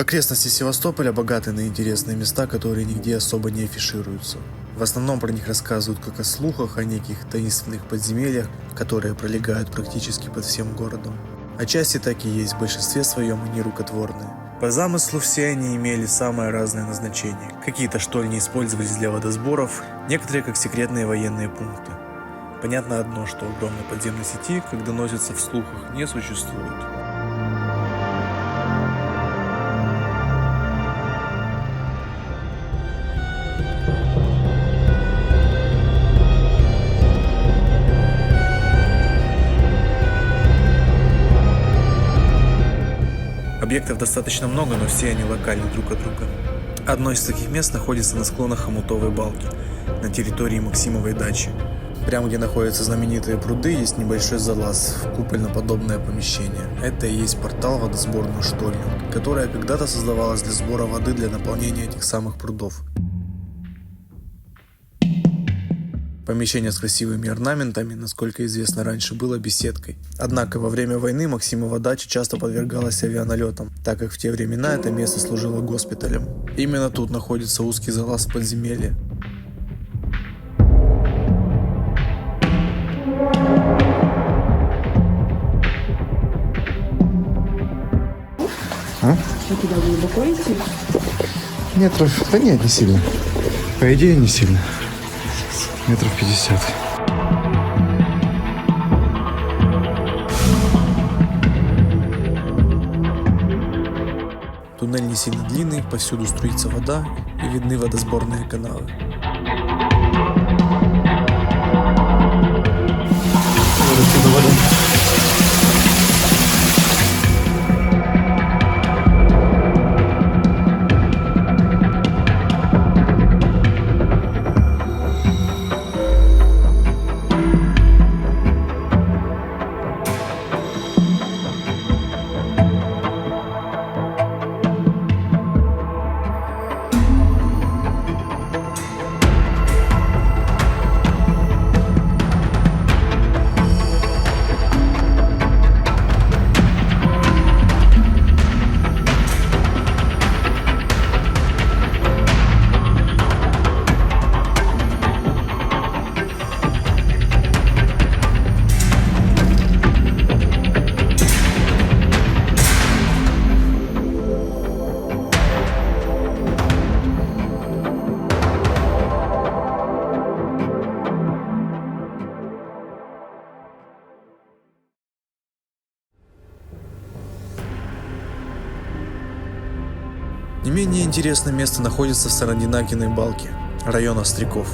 Окрестности Севастополя богаты на интересные места, которые нигде особо не афишируются. В основном про них рассказывают как о слухах, о неких таинственных подземельях, которые пролегают практически под всем городом. Отчасти так и есть, в большинстве своем они рукотворные. По замыслу все они имели самое разное назначение. Какие-то штольни использовались для водосборов, некоторые как секретные военные пункты. Понятно одно, что огромной подземной сети, как доносится в слухах, не существует. Объектов достаточно много, но все они локальны друг от друга. Одно из таких мест находится на склонах Хомутовой балки, на территории Максимовой дачи. Прямо где находятся знаменитые пруды, есть небольшой залаз в купольно-подобное помещение. Это и есть портал в водосборную штольню, которая когда-то создавалась для сбора воды для наполнения этих самых прудов. Помещение с красивыми орнаментами, насколько известно, раньше было беседкой. Однако во время войны Максимова дача часто подвергалась авианалетам, так как в те времена это место служило госпиталем. Именно тут находится узкий залаз в подземелье. А туда глубоко идти? Метров, да нет, не сильно. По идее, не сильно. Метров 50. Туннель не сильно длинный, повсюду струится вода и видны водосборные каналы. Не менее интересное место находится в Сарандинакиной балке, район Остряков.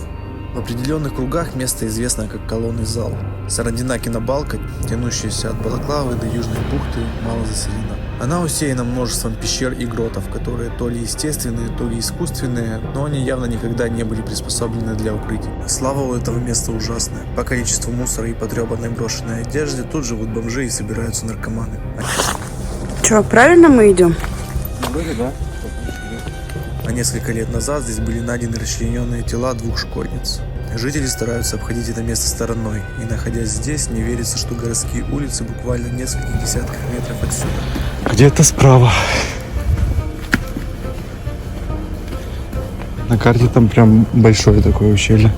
В определенных кругах место известно как Колонный зал. Сарандинакина балка, тянущаяся от Балаклавы до Южной бухты, мало заселена. Она усеяна множеством пещер и гротов, которые то ли естественные, то ли искусственные, но они явно никогда не были приспособлены для укрытия. Слава у этого места ужасная. По количеству мусора и потрепанной брошенной одежды тут живут бомжи и собираются наркоманы. Че, правильно мы идем? Были, да? А несколько лет назад здесь были найдены расчлененные тела двух школьниц. Жители стараются обходить это место стороной, и находясь здесь, не верится, что городские улицы буквально в нескольких десятках метров отсюда. Где-то справа. На карте там прям большое такое ущелье.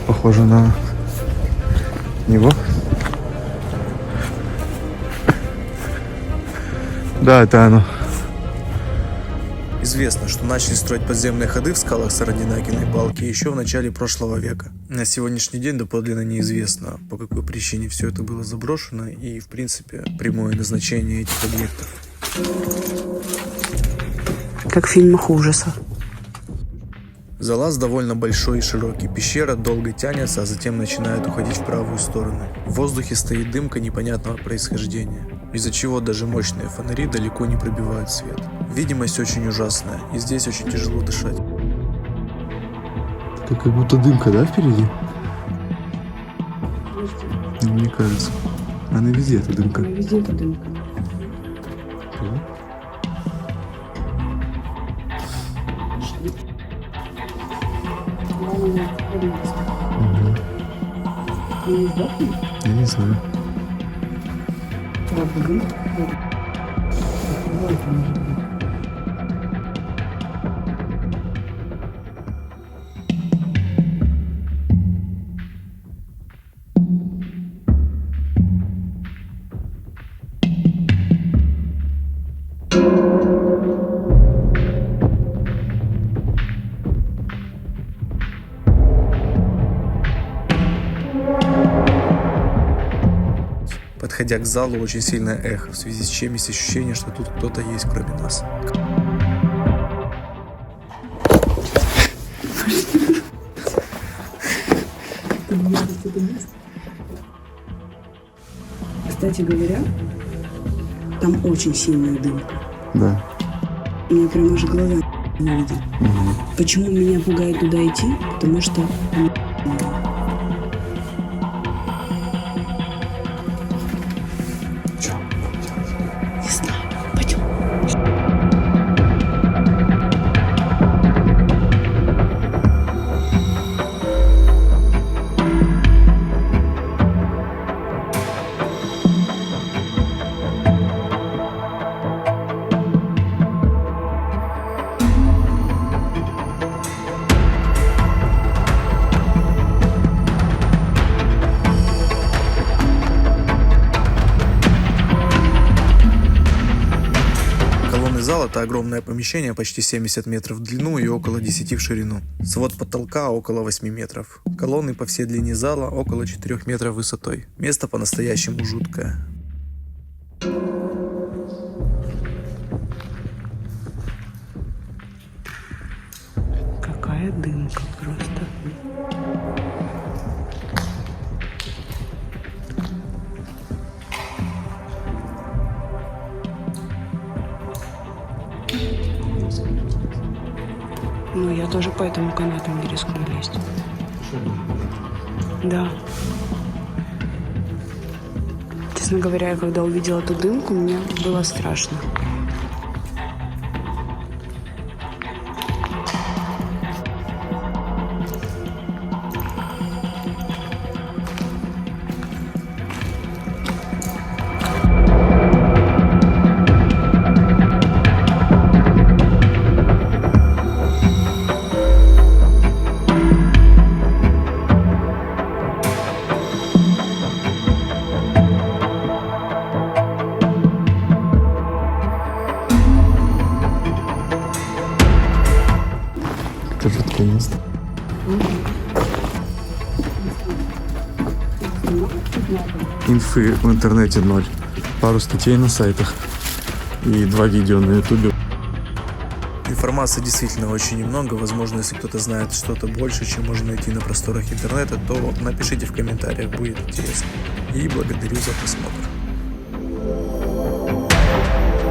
Похоже на него. Да, это оно. Известно, что начали строить подземные ходы в скалах Сарандинакиной балки еще в начале прошлого века. На сегодняшний день доподлинно неизвестно, по какой причине все это было заброшено и, в принципе, прямое назначение этих объектов. Как в фильмах ужасов. Залаз довольно большой и широкий, пещера долго тянется, а затем начинает уходить в правую сторону. В воздухе стоит дымка непонятного происхождения, из-за чего даже мощные фонари далеко не пробивают свет. Видимость очень ужасная, и здесь очень тяжело дышать. Это как будто дымка, да, впереди? Мне кажется. Она везде, эта дымка. Везде эта дымка. Я не знаю. Подходя к залу, очень сильное эхо, в связи с чем есть ощущение, что тут кто-то есть кроме нас. Кстати говоря, там очень сильная дымка. Да. Мне прям аж глаза не видят. Почему меня пугает туда идти? Потому что там не знаю. Пойдем. Колонны зала – это огромное помещение, почти 70 метров в длину и около 10 в ширину. Свод потолка около 8 метров. Колонны по всей длине зала около 4 метров высотой. Место по-настоящему жуткое. Какая дымка просто. Ну, я тоже по этому канату не рискну лезть. Да. Честно говоря, я когда увидела эту дымку, мне было страшно. Это жуткое место. Инфы в интернете 0. Пару статей на сайтах и 2 видео на ютубе. Информации действительно очень немного. Возможно, если кто-то знает что-то больше, чем можно найти на просторах интернета, то напишите в комментариях, будет интересно. И благодарю за просмотр.